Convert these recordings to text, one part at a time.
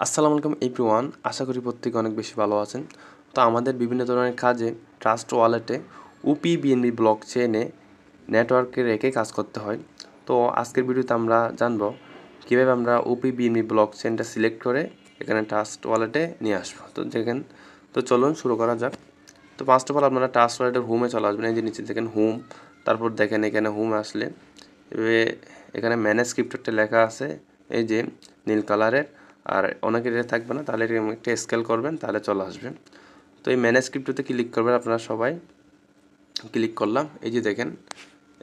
আসসালামু আলাইকুম এভরিওয়ান, আশা করি প্রত্যেকে অনেক বেশি ভালো আছেন। তো আমাদের বিভিন্ন ধরনের কাজে ট্রাস্ট ওয়ালেটে বিএনবি ব্লক চেইনে নেটওয়ার্কে রেখে কাজ করতে হয়। তো আজকের ভিডিওতে আমরা জানবো কীভাবে আমরা বিএনবি ব্লক চেইনটা সিলেক্ট করে এখানে ট্রাস্ট ওয়ালেটে নিয়ে আসবো। তো চলুন শুরু করা যাক। তো ফার্স্ট অফ অল আপনারা ট্রাস্ট ওয়ালেটের হোমে চলে আসবেন। এই যে নিচে দেখেন হোম, তারপর দেখেন এখানে হোম আসলে এখানে ম্যানেজ ক্রিপ্টোটা লেখা আছে এই যে নীল কালারের। আর অনেকের এটা থাকবে না, তাহলে একটা স্কেল করবেন, তাহলে চলে আসবে। তো এই ম্যানেজ ক্রিপ্টোতে ক্লিক করবেন আপনারা সবাই। ক্লিক করলাম, এই যে দেখেন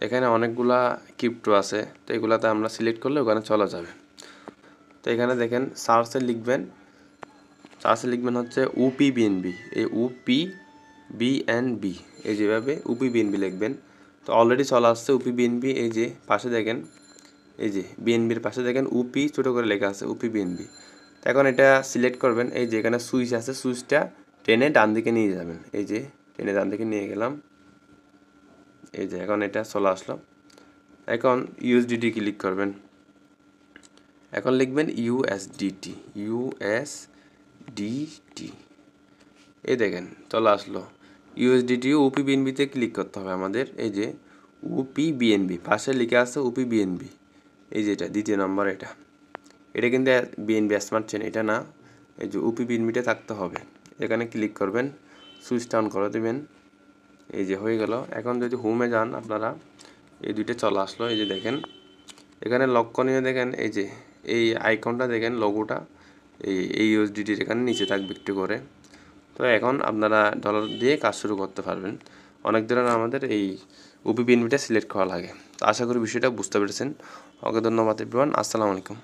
এখানে অনেকগুলা ক্রিপ্টো আছে, তো এগুলাতে আমরা সিলেক্ট করলে ওখানে চলে যাবে। তো এখানে দেখেন সার্চে লিখবেন হচ্ছে বিএনবি, এই বিএনবি, এই যেভাবে বিএনবি লিখবেন। তো অলরেডি চলে আসছে বিএনবি। এই যে পাশে দেখেন, এই যে বিএনবির পাশে দেখেন ছোটো করে লেখা আছে বিএনবি। তো এখন এটা সিলেক্ট করবেন, এই যে এখানে সুইচ আছে, সুইচটা টেনে ডান দিকে নিয়ে যাবেন। এই যে টেনে ডান দিকে নিয়ে গেলাম, এই যে এখন এটা চলে আসলো। এখন ইউএসডিটি ক্লিক করবেন, এখন লিখবেন ইউএসডিটি। এই দেখেন চলে আসলো ইউএসডিটি। বিএনবিতে ক্লিক করতে হবে আমাদের। এই যে বিএনবি পাশে লিখে আছে বিএনবি, এই যে এটা দ্বিতীয় নম্বর। এটা কিন্তু বিএনবি স্মার্ট চেন, এটা না। এই যে বিএনবিটা থাকতে হবে, এখানে ক্লিক করবেন, সুইচ অন করে দেবেন। এই যে হয়ে গেল। এখন যদি হোমে যান আপনারা, এই দুইটা চলে আসলো। এই যে দেখেন এখানে লক্ষণীয় দেখেন, এই যে এই আইকনটা দেখেন, লোগোটা এই ইউএসডিটির এখানে নিচে থাকবে একটু করে। তো এখন আপনারা ডলার দিয়ে কাজ শুরু করতে পারবেন। অনেক ধরনের আমাদের এই বিএনবিটা সিলেক্ট করা লাগে। তো আশা করি বিষয়টা বুঝতে পেরেছেন। ওকে, ধন্যবাদ এভরিওয়ান। আসসালামু আলাইকুম।